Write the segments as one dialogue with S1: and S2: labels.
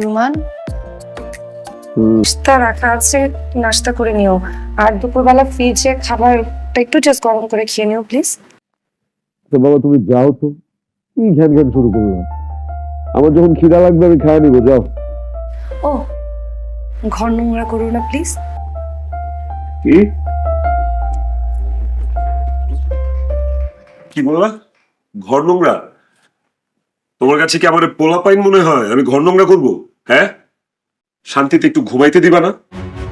S1: রুমান নাস্তা রাখা আছে, নাস্তা করে নিও। আর দুপুরবেলা ফ্রিজে খাবারটা একটু জাস্ট গরম করে খেয়ে নিও প্লিজ।
S2: তো বাবা তুমি যাও তো, কি ঘ্যান ঘ্যান শুরু করলো। আমার যখন খিদা লাগবে আমি খাওয়া নিবো, যাও।
S1: ও ঘর নোংরা করো না প্লিজ।
S2: কি
S3: কি বললা? ঘর নোংরা? তোমার কাছে কি আমার পোলাপাইন মনে হয় আমি ঘর নোংরা করবো? হ্যাঁ, শান্তিতে একটু ঘুমাইতে দিবা না?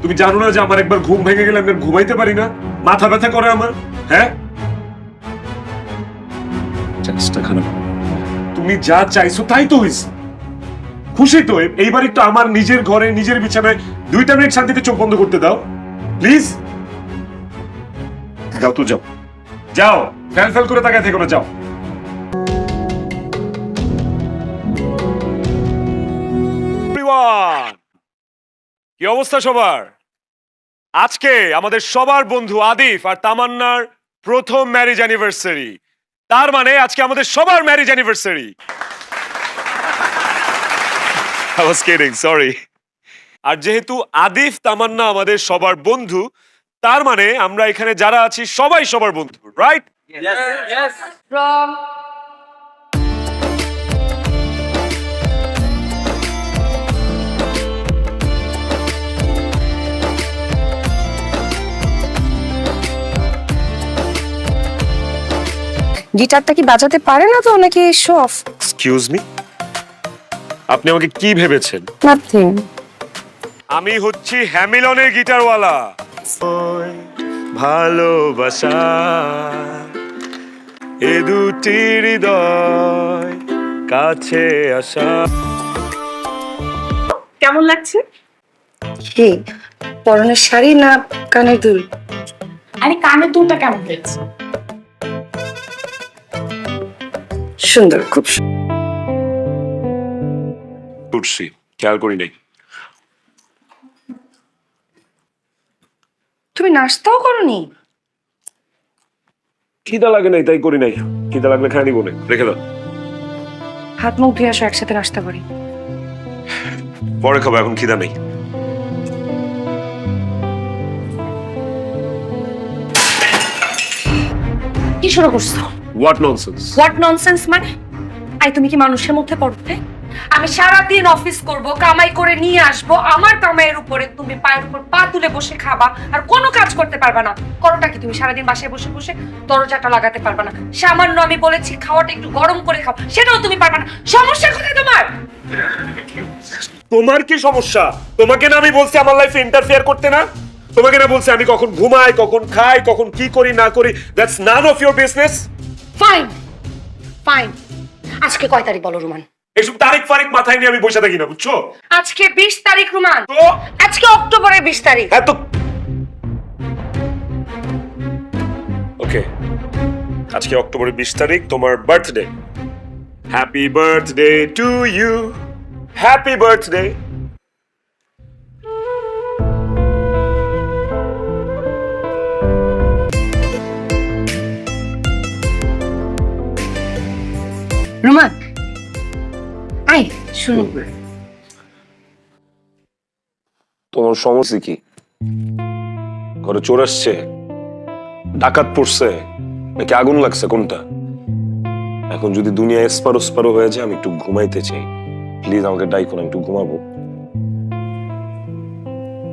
S3: তুমি জানো না যে আমার একবার ঘুম ভেঙে গেলে আমি আর ঘুমাইতে পারি না, মাথা ব্যথা করে আমার। হ্যাঁ, তুমি যা চাইছো তাই তো হয়েছে। খুশি তো? এইবার একটু আমার নিজের ঘরে নিজের বিছানায় 2 মিনিট শান্তিতে চোখ বন্ধ করতে দাও প্লিজ। যাও তো, যাও যাও, ফ্যাল ফ্যাল করে তাকায় থেকো না, যাও। কি অবস্থা সবার? আজকে আমাদের সবার বন্ধু আদিফ আর তামান্নার প্রথম ম্যারেজ অ্যানিভার্সারি। তার মানে আজকে আমাদের সবার marriage anniversary. I was kidding, sorry. আর যেহেতু আদিফ তামান্না আমাদের সবার বন্ধু, তার মানে আমরা এখানে যারা আছি সবাই সবার বন্ধু, রাইট?
S1: রং গিটারটা কি বাজাতে পারে না তো নাকি শো অফ?
S3: এক্সকিউজ মি, আপনি আমাকে কি ভেবেছেন?
S1: নাথিং।
S3: আমি হচ্ছি হ্যামিলনের গিটারওয়ালা। ভালোবাসা এ দুটি হৃদয় কাছে আসা।
S1: কেমন লাগছে? কি পরনের শাড়ি না কানের দুল?
S4: আরে কানের দুলটা কেমন হয়েছে?
S1: সুন্দর, খুব
S3: উঠছি, খেয়াল করি নাই।
S1: তুমি নাস্তাও করনি?
S3: খিদা লাগে নাই তাই করি নাই, খিদা লাগলে খাই নিব না, রেখে দাও।
S1: হাত মুখ ধুয়ে আসো, একসাথে নাস্তা করি।
S3: পরে খাবো, এখন খিদা নেই।
S1: কি শুরু করছো?
S3: What nonsense?
S1: হোয়াট ননসেন্স মানে? আই তুমি কি মানুষের মধ্যে পড়তে? আমি সারাদিন অফিস করব, কামাই করে নিয়ে আসবো, আমার কামাইয়ের উপরে তুমি পায়ের উপর পা তুলে বসে খাবা আর কোনো কাজ করতে পারবা না। করোটা কি তুমি? সারাদিন বাসায় বসে বসে দরজাটা লাগাতে পারবা না। সামান্য আমি বলেছি খাওয়াটা একটু গরম করে খাও, সেটাও তুমি পারবা না। সমস্যা কোথায় তোমার?
S3: তোমার কি সমস্যা? তোমাকে না আমি বলছি আমার লাইফে ইন্টারফেয়ার করতে না? তোমাকে না বলছি আমি কখন ঘুমাই, কখন খাই, কখন কি করি না করি? That's none of your business.
S1: Fine fine, আজকে কয় তারিখ বলো রুমান?
S3: এসব তারিখ ফারিক মাথায় নিয়ে আমি বসে থাকি না, বুঝছো?
S1: আজকে 20 তারিখ রুমান।
S3: তো
S1: আজকে অক্টোবরের 20 তারিখ।
S3: এত ওকে, আজকে অক্টোবরের 20 তারিখ, তোমার birthday. Happy birthday to you, happy birthday.
S1: Ruman আই শুনো,
S3: তোমার সমস্যা কি? ঘরে চোর আসছে, ডাকাত পড়ছে, নাকি আগুন লাগছে, কোনটা? এখন যদি দুনিয়া এসপারো স্পারো হয়ে যায়, আমি একটু ঘুমাইতে চাই, প্লিজ আমাকে ডাইকো না, একটু ঘুমাবো।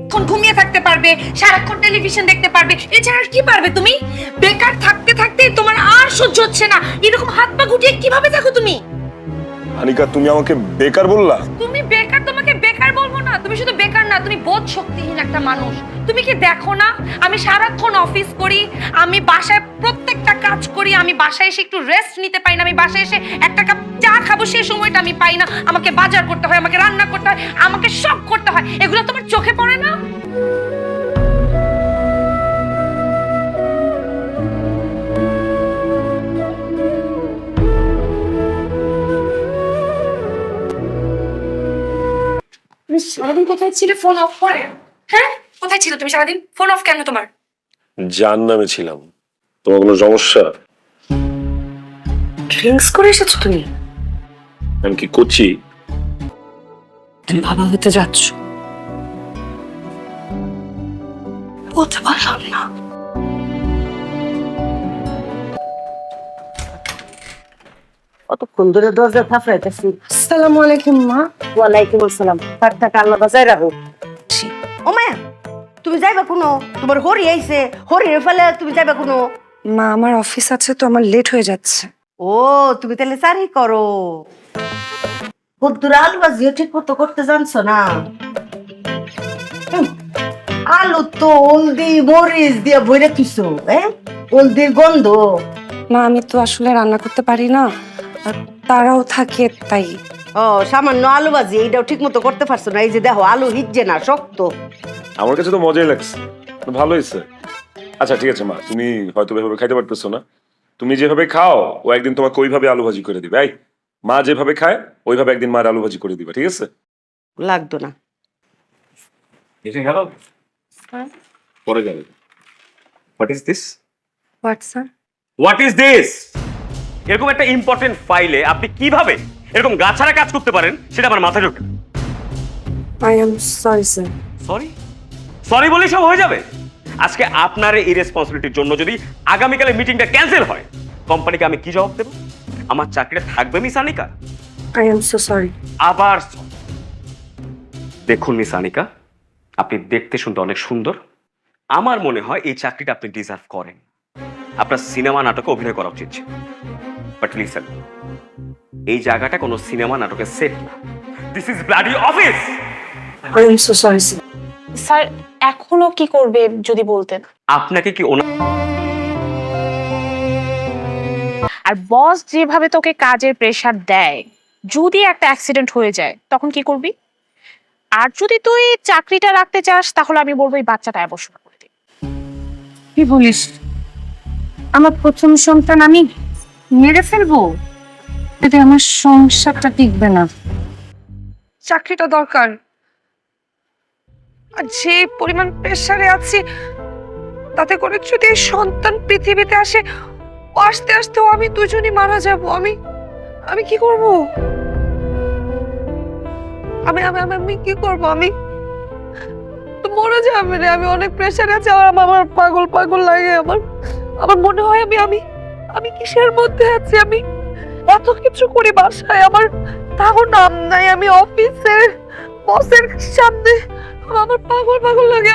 S1: এখন ঘুমিয়ে থাকতে পারবে, সারাক্ষণ টেলিভিশন দেখতে পারবে, এছাড়া আর কি পারবে তুমি? বেকার থাকতে থাকতে তোমার আর সহ্য হচ্ছে না। এরকম হাত পা গুটিয়ে কিভাবে থাকো তুমি?
S3: আনিকা, তুমি আমাকে বেকার বললা?
S1: তুমি বেকার, তোমাকে বেকার বলবো না। তুমি শুধু বেকার না, তুমি বোধ শক্তিহীন একটা মানুষ। তুমি কি দেখো না আমি সারাক্ষণ অফিস করি, আমি বাসায় প্রত্যেকটা কাজ করি, আমি বাসায় এসে একটু রেস্ট নিতে পাই না, আমি বাসায় এসে একটা কাপ চা খাবো সেই সময়টা আমি পাই না, আমাকে বাজার করতে হয়, আমাকে রান্না করতে হয়, আমাকে সব করতে হয়। এগুলো তোমার চোখে পড়ে না? সারাদিন কোথায় ছিলে ফোন অফ করে? হ্যাঁ, কোথায় ছিল তুমি সারাদিন? ফোন অফ কেন তোমার?
S3: জাহান্নামে ছিলাম। তোমার কোনো সমস্যা?
S1: ড্রিঙ্কস করে এসেছো তুমি?
S3: আমি কি করছি?
S1: তুমি বাবা হতে যাচ্ছ। বলতে পারলাম না।
S5: কতক্ষণ ধরে দরজা থাপড়াইতেছি।
S1: আসসালামু আলাইকুম মা।
S5: ওয়ালাইকুম আসসালাম। টাকা আল্লাহ বাজায় রাখো। ও মায়া, তুমি যাইবা কোনো? তোমার হরি আইছে, হরির ফেলে তুমি যাইবা কোনো?
S1: মা আমার অফিস আছে তো, আমার লেট হয়ে যাচ্ছে।
S5: ও তুমি তাহলে চারি করো। কদ্দুর আলু ভাজিও ঠিক মতো করতে জানছো না? আলু তো হলদি মরিচ দিয়ে ভরে তুইছো, হলদির গন্ধ।
S1: মা আমি তো আসলে রান্না করতে পারি না, আর তারাও থাকে তাই।
S5: ও সামান্য আলু ভাজি, এইটাও ঠিক মতো করতে পারছো না। এই যে দেখো আলু হিজছে না, শক্ত।
S3: আমার কাছে তো মজাই লাগছে, ভালো হয়েছে। আচ্ছা ঠিক আছে মা, তুমি হয়তো এভাবে খাইতে পারতেছো না, তুমি যেভাবে খাও ও একদিন তোমাকে ওইভাবে আলু ভাজি করে দিবে। এই মা যেভাবে খায় ওইভাবে একদিন মার আলু ভাজি করে দিবে, ঠিক আছে?
S5: লাগতো না।
S3: এসে গেল পরে যাবে। What is this?
S1: WhatsApp
S6: what is this? এরকম একটা ইম্পর্টেন্ট ফাইলে আপনি কিভাবে এরকম গাছাড়া কাজ করতে পারেন সেটা আমার মাথায় ঢোকে।
S1: I am sorry sir.
S6: Sorry sorry বলেই সব হয়ে যাবে? আজকে আপনার এই রেসপন্সিবিলিটির জন্য যদি আগামীকালে মিটিংটা ক্যান্সেল হয়, কোম্পানিকে আমি কি জবাব দেব? আমার চাকরিটা থাকবে miss Anika?
S1: I am so sorry.
S6: আবার দেখুন মিস আনিকা, আপনি দেখতে শুনতে অনেক সুন্দর। আমার মনে হয় এই চাকরিটা আপনি ডিজার্ভ করেন। আপনার সিনেমা নাটকে অভিনয় করা উচিত। বাট লিসেন, এই জায়গাটা কোনো সিনেমা নাটকের সেট না। This is bloody office.
S1: I am so sorry sir.
S4: Sir এখনো কি করবে যদি বলতেন?
S6: আপনাকে কি ওনা
S4: আর বস যেভাবে তোকে কাজের প্রেসার দেয়, যদি একটা অ্যাক্সিডেন্ট হয়ে যায় তখন কি করবি? আর যদি তুই চাকরিটা রাখতে চাস তাহলে আমি বলবো এই বাচ্চাটা অ্যাবর্শন করে দে।
S1: কি বলিস? আমার প্রথম সন্তান আমি মেরে ফেলবো? এতে আমার সংসারটা টিকবে না। চাকরিটা দরকার, আর যে পরিমাণ প্রেসারে আছি তাতে করে যদি এই সন্তান পৃথিবীতে আসে, ও আস্তে আস্তে আমি দুজনই মারা যাব। আমি কি করব? আমি আমি আমি আমি কি করব? আমি তো মরে যাবে রে। আমি অনেক প্রেসারে আছি, আমার পাগল পাগল লাগে। আমার মনে হয় আমি কিসের মধ্যে আছি। আমি এত কিছু করি বাসায়, আমার তাও নাম নাই। আমি অফিসের বসের সামনে আমার পাগল পাগল লাগে।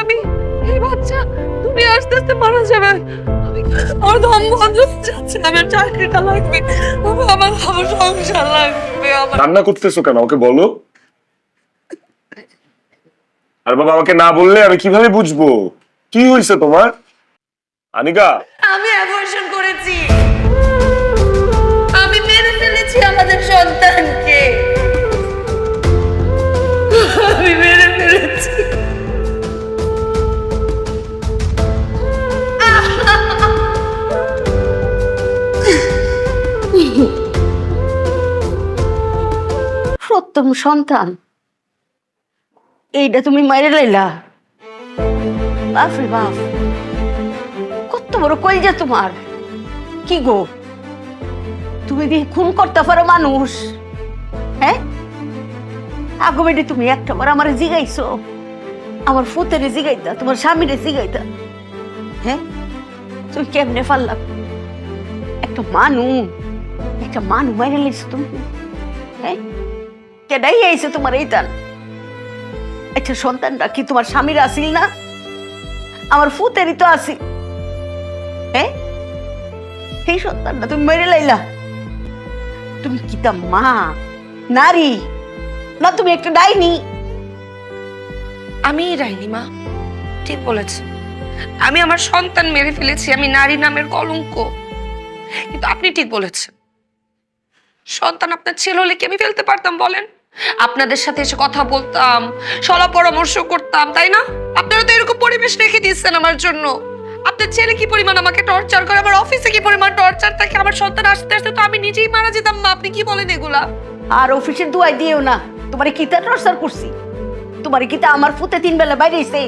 S1: এই বাচ্চা তুমি আস্তে আস্তে মারা যাবে। আমার দম বন্ধ হয়ে যাচ্ছে। আমার চাকরিটা লাগবে, আমার সংসার লাগবে।
S3: রান্না করতেছো কেন? ওকে বলো। আর বাবা আমাকে না বললে আমি কিভাবে বুঝবো কি হয়েছে তোমার? আনিকা,
S1: আমি অ্যাবর্শন করেছি। আমি মেরে ফেলেছি আমাদের সন্তানকে। আমি মেরে ফেলেছি।
S5: প্রথম সন্তান, এইটা তুমি মাইরে লাইলা? বাপরে বাপ, কত বড় কলজা তোমার! কি গো, তুমি দিয়ে খুন করতে পারো মানুষ? হ্যাঁ, আগো বেটি তুমি একটা বার আমার জিগাইছো? আমার ফুতেরে জিগাইতা, তোমার স্বামীরে জিগাইতা? হ্যাঁ, তুমি কেমনে পারলাম? একটা মানু মাইরে লাইছো তুমি? হ্যাঁ, কেডাই আইছে তোমার এই তান? আচ্ছা, সন্তানটা কি তোমার স্বামীর আসিল না? আমার ফুতেরই তো আসি। হ্যাঁ, সেই সন্তানটা তুমি মেরে লাইলা? তুমি কি তা মা নারী না? তুমি একটা ডাইনি।
S1: আমি ডাইনি মা, ঠিক বলেছ। আমি আমার সন্তান মেরে ফেলেছি, আমি নারী নামের কলঙ্ক। কিন্তু আপনি ঠিক বলেছেন, সন্তান আপনার ছেলে হলে কি আমি ফেলতে পারতাম বলেন? আপনাদের সাথে এসে কথা বলতাম, সলা পরামর্শ করতাম, তাই না? আপনারা তো এরকম পরিবেশ রেখে দিচ্ছেন আমার জন্য। আপনার ছেলে কি পরিমাণ আমাকে টর্চার করে, আমার অফিসে কি পরিমাণ টর্চার থাকে, আমার সন্তান আসতে আসতে তো আমি নিজেই মারা যেতাম। মা আপনি কি বলেন এগুলা?
S5: আর অফিসের দুয়াই দিও না। তোমারে কিতা টর্চার করছি? তোমারে কিতা আমার ফুতে 3 বেলা বাইরেছে?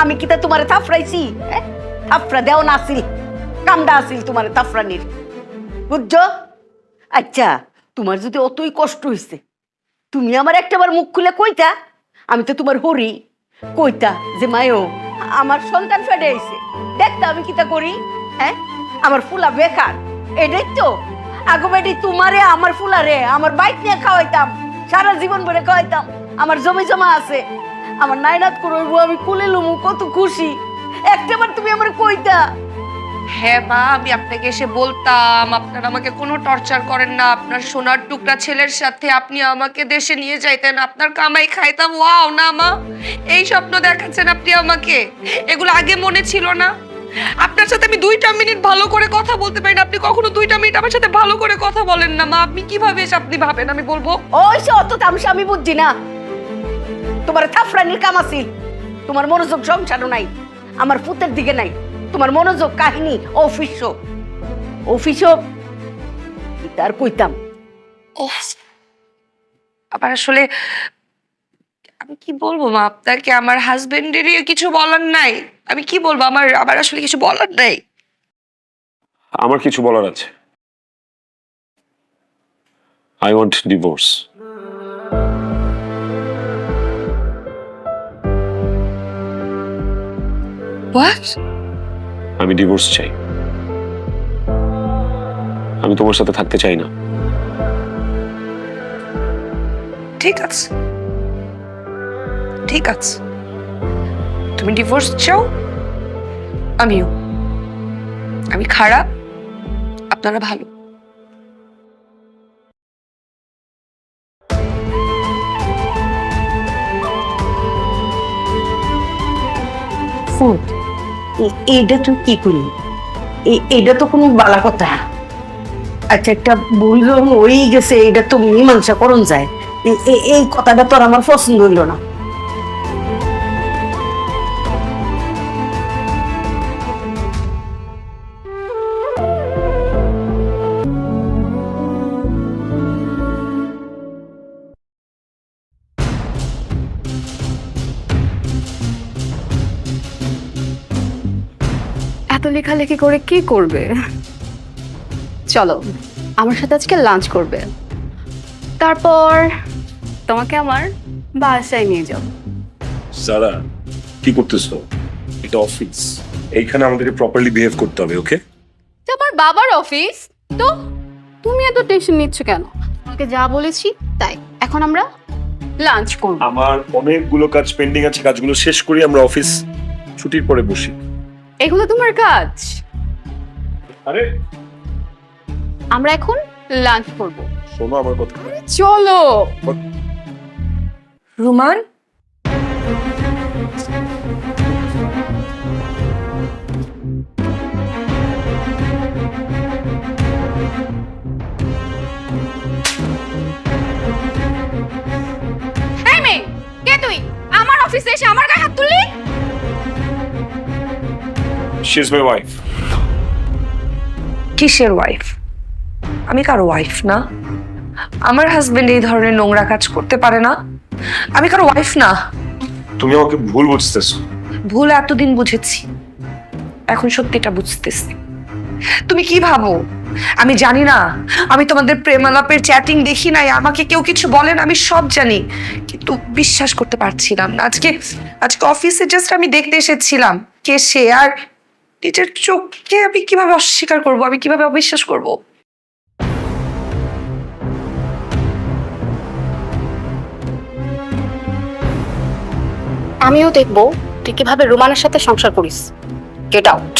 S5: আমি কিতা তোমারে থাফরাইছি? থাফরা দেও না আসিল, কামডা আসিল তোমারে থাফরানির, বুঝছো? আচ্ছা, তোমার যদি অতই কষ্ট হইছে তুমি আমার একটাবার মুখ খুলে কইতা, আমি তো তোমার হরি, কইতা যে মায়ো আমার সন্তান ফেডে আইছে, দেখতা আমি কিতা করি। হ্যাঁ, আমার ফুলা বেকার, এটাই তো আগো বেটি তোমারে আমার ফুলারে আমার বাইক নিয়ে খাওয়াইতাম, সারা জীবন ভরে খাওয়াইতাম, আমার জমি জমা আছে, আমার নাইনাত করবো, আমি কুলে লুমু, কত খুশি। একটাবার তুমি আমার কইতা।
S1: হ্যাঁ মা, আমি আপনাকে এসে বলতাম, আপনারা আমাকে কোনো টর্চার করেন না, আপনার সোনার টুকরা ছেলের সাথে আপনি আমাকে দেশে নিয়ে যাইতেন, আপনার কামাই খাইতাম। ওয়াও না মা, এই স্বপ্ন দেখাচ্ছেন আপনি আমাকে, এগুলো আগে মনে ছিল না? আপনার সাথে আমি 2টা মিনিট ভালো করে কথা বলতে পারি না, আপনি কখনো 2টা মিনিট আমার সাথে ভালো করে কথা বলেন না মা। আপনি কিভাবে এসে আপনি ভাবেন আমি বলবো?
S5: ওই সে অত তামসা আমি বুঝছি না, তোমার থাফরানির কাম আছিল, তোমার মনোযোগ সংসারও নাই, আমার পুতের দিকে নাই, তোমার মনোযোগ কাহিনী অফিস তার কইতাম।
S1: আবার আসলে আমি কি বলবো মা আপনাকে, আমার হাজবেন্ডেরই কিছু বলার নাই, আমি কি বলবো, আবার আসলে কিছু বলার নাই।
S3: আমার কিছু বলার আছে। I want divorce.
S1: হোয়াট?
S3: আমি ডিভোর্স চাই। আমি তোমার সাথে থাকতে চাই না।
S1: ঠিক আছে, ঠিক আছে, তুমি ডিভোর্স চাও, আমিও। আমি খারাপ, আপনারা ভালো।
S5: ফুট, এইটা তুই কি করলি? এইটা তো কোনো বালা কথা। আচ্ছা, একটা ভুল যখন হয়েই গেছে, এটা তো মীমাংসা করণ যায়, এই কথাটা তোর আমার পছন্দ হইল না।
S7: এত লেখালেখি করে কি করবে? চলো আমার সাথে আজকে লাঞ্চ করবে, তারপর তোমাকে আমার বাসায় নিয়ে যাব।
S3: সারা, কি করতেছো? এটা অফিস, এইখানে আমাদেরকে প্রপারলি বিহেভ করতে হবে, ওকে?
S7: এটা আমার বাবার অফিস, তো তুমি এত টেনশন নিচ্ছ কেন? তোমাকে যা বলেছি তাই। এখন আমরা লাঞ্চ করব।
S3: আমার অনেকগুলো কাজ পেন্ডিং আছে, কাজগুলো শেষ করি, আমরা অফিস ছুটির পরে বসি।
S7: এগুলো তোমার কাজ।
S3: আরে
S7: আমরা এখন লাঞ্চ করব।
S3: শোনো আমার কথা।
S7: চলো।
S1: রুমান,
S7: এই মেয়ে, কে তুই? আমার অফিসে এসে আমার গায়ে হাত তুললি?
S3: She is my wife.
S1: কিসের ওয়াইফ? আমি কারো ওয়াইফ না, আমার হাজবেন্ড এই ধরনের নোংরা কাজ করতে পারে না, আমি কারো ওয়াইফ না।
S3: তুমি আমাকে ভুল বুঝতেছো।
S1: ভুল এতদিন বুঝেছি, এখন সত্যিটা বুঝতেছি। তুমি কি ভাবো আমি জানি না? আমি তোমাদের প্রেমালাপের চ্যাটিং দেখি নাই, আমাকে কেউ কিছু বলেন, আমি সব জানি, কিন্তু বিশ্বাস করতে পারছিলাম না। আজকে অফিসে জাস্ট আমি দেখতে এসেছিলাম কে সে, আর নিজের চোখকে আমি কিভাবে অস্বীকার করব, আমি কিভাবে অবিশ্বাস করব?
S7: আমিও দেখবো তুই কিভাবে রোমানের সাথে সংসার করিস। Get out,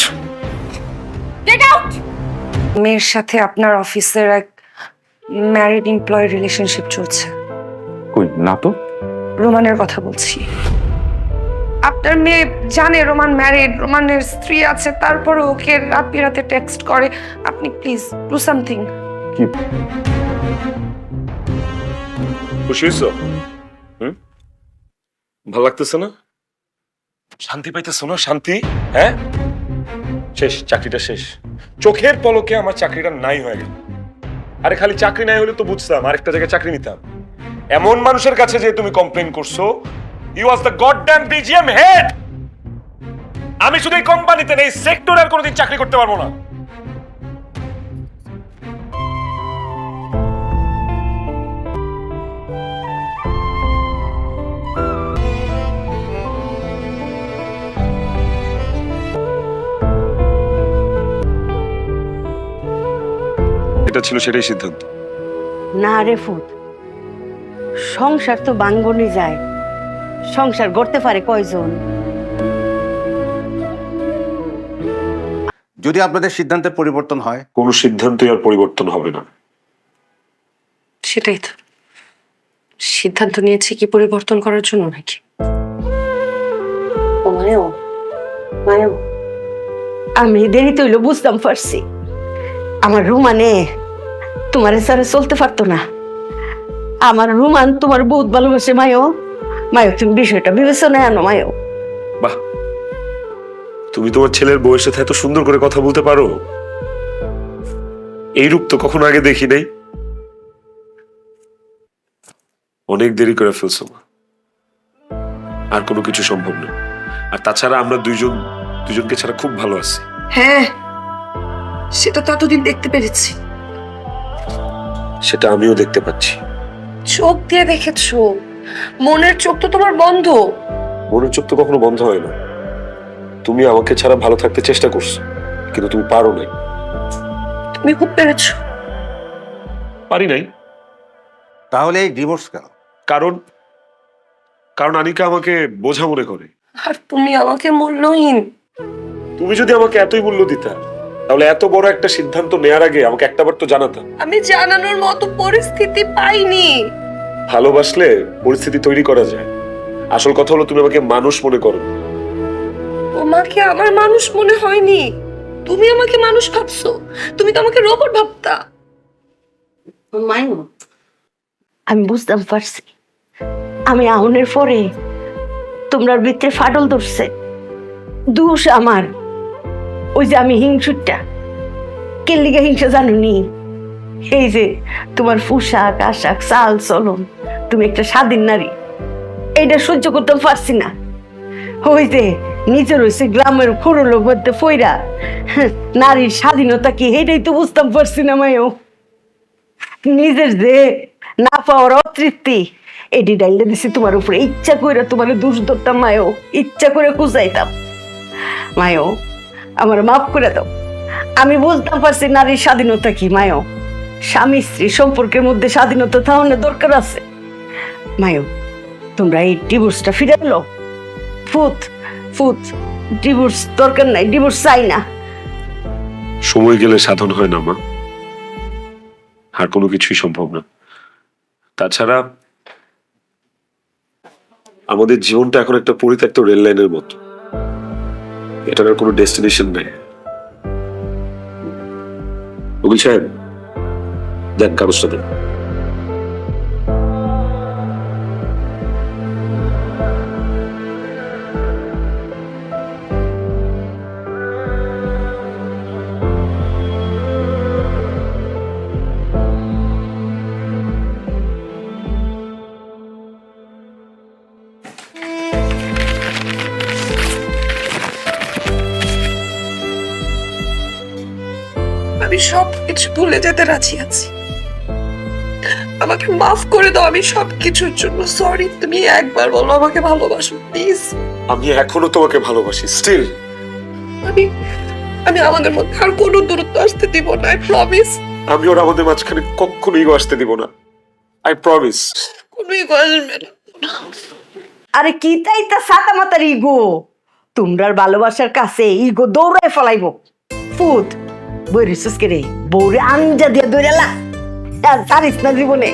S7: get out.
S1: মেয়ের সাথে আপনার অফিসের এক ম্যারিড এমপ্লয়ি রিলেশনশিপ চলছে।
S3: কই না তো।
S1: রোমানের কথা বলছি। আপনার মেয়ে জানে রোমান ম্যারিড, রোমানের স্ত্রী আছে, তারপর ওকে রাত বিরাতে টেক্সট করে। আপনি প্লিজ ডু সামথিং।
S3: কি খুশি হইছো? ভালো লাগতেছে না? শান্তি পাইতেছো না? শান্তি? হ্যাঁ, শেষ, চাকরিটা শেষ। চোখের পলকে আমার চাকরিটা নাই হয়ে গেল। আরে খালি চাকরি নাই হলে তো বুঝতাম, আরেকটা জায়গায় চাকরি নিতাম। এমন মানুষের কাছে যে তুমি কমপ্লেন করছো, হি ওয়াজ দ্য গডড্যাম বিজিএম হেড। আমি শুধু এই কোম্পানিতে নেই, সেক্টরে আর কোনোদিন চাকরি করতে পারবো না। ছিল সেটাই সিদ্ধান্ত।
S5: না রে ফুট, সংসার তো বাঙ্গনি যায়, সংসার গড়তে পারে কয়জন?
S8: যদি আপনাদের সিদ্ধান্তের পরিবর্তন হয়,
S3: কোনো সিদ্ধান্তই আর পরিবর্তন হবে না।
S1: সেটাই তো, সিদ্ধান্ত নিয়েছি কি পরিবর্তন করার জন্য নাকি?
S5: আমি দেরি তৈল বুঝতাম পারছি, আমার রুমানে তোমার সারা চলতে পারতো না। আমার রুমান তোমার বহুত ভালোবাসে মায়ো। মায়ো তুমি বিষয়টা বিবেচনায় আনো মায়ো।
S3: বাহ, তুমি তোমার ছেলের বউয়ের সাথে এত সুন্দর করে কথা বলতে পারো, এই রূপ তো কখনো আগে দেখি নাই। অনেক দেরি করে ফেলছো মা, আর কোনো কিছু সম্ভব না। আর তাছাড়া আমরা দুজনকে ছাড়া খুব ভালো আছি।
S1: হ্যাঁ, সেটা তো এতদিন দেখতে পেরেছি।
S3: সেটা আমিও দেখতে পাচ্ছি।
S1: চোখ দিয়ে দেখেছো, মনের চোখ তো তোমার বন্ধ।
S3: মনের চোখ তো কখনো বন্ধ হয় না। তুমি আমাকে ছাড়া ভালো থাকতে চেষ্টা করছো, কিন্তু তুমি পারো নাই।
S1: তুমি খুব পেরেছো।
S3: পারি নাই
S8: তাহলে এই ডিভোর্স কেন?
S3: কারণ আনিকা আমাকে বোঝা মনে করে।
S1: আর তুমি আমাকে মূল্যহীন।
S3: তুমি যদি আমাকে এতই মূল্য দিতা, তাহলে এত বড় একটা সিদ্ধান্ত নেয়ার আগে আমাকে একটাবার তো জানাতা।
S1: আমি জানানোর মতো পরিস্থিতি পাইনি।
S3: ভালোবাসলে পরিস্থিতি তৈরি করা যায়। আসল কথা হলো তুমি আমাকে মানুষ মনে করো।
S1: তোমাকে আমার মানুষ মনে হয়নি, তুমি আমাকে মানুষ ভাবছো। তুমি তো আমাকে রোবট ভাবতা।
S5: মায়ো, আমি বুঝতাম পারছি, আমি আউনের পরে তোমরা ভিতরে ফাটল ধরছে। দোষ আমার, ওই যে আমি হিংসুটা। কে লিগে হিংসা জানো নি? এই যে তোমার পোশাক আশাক চাল চলন, তুমি একটা স্বাধীন নারী, এইটা সহ্য করতে পারছি না। ওই যে নিজের হয়েছে গ্রামের খোরলোর মধ্যে ফইরা, নারীর স্বাধীনতা কি এইটাই তো বুঝতাম পারছি না মায়ও। নিজের যে না পাওয়ার অতৃপ্তি, এটি ডাইলে দিছি তোমার উপরে। ইচ্ছা করে তোমার দোষ ধরতাম মায়ও, ইচ্ছা করে কুচাইতাম। মায়ও, আমার মাফ করে দাও। আমি বুঝতাম পারছি নারীর স্বাধীনতা কি মায়ও। স্বামী স্ত্রী সম্পর্কের মধ্যে স্বাধীনতা তাহলে দরকার আছে। মায়ও, তোমরা এই ডিভোর্সটা ফিরে এলো। ফুত ডিভোর্স দরকার নাই, ডিভোর্স চাই না।
S3: সময় গেলে সাধন হয় না মা, আর কোনো কিছুই সম্ভব না। তাছাড়া আমাদের জীবনটা এখন একটা পরিত্যক্ত রেল লাইনের মতো, এটার আর কোনো ডেস্টিনেশন নেই। উকিল সাহেব, দেন কাগজটা দেন।
S1: আমি সবকিছু ভুলে যেতে রাজি আছি। আমাকে মাফ করে দাও, আমি সবকিছুর জন্য সরি। তুমি একবার বলো আমাকে ভালোবাসো প্লিজ।
S3: আমি এখনো তোমাকে ভালোবাসি, স্টিল।
S1: আমি আমাদের মধ্যে আর কোনো দূরত্ব আসতে দিব না, আই প্রমিস।
S3: আমি ওর আমাদের মাঝখানে কখনো ইগো আসতে দিব না, আই প্রমিস।
S1: কোনো ইগো আসবে না।
S5: আরে কি তাই তা সাতা মাতার ইগো, তোমরার ভালোবাসার কাছে ইগো দৌড়ায় ফেলাইব। ফুট বই রিসুস কে রে, বউরে আঞ্জা দিয়ে দৌড়ালা, সারিস না জীবনে।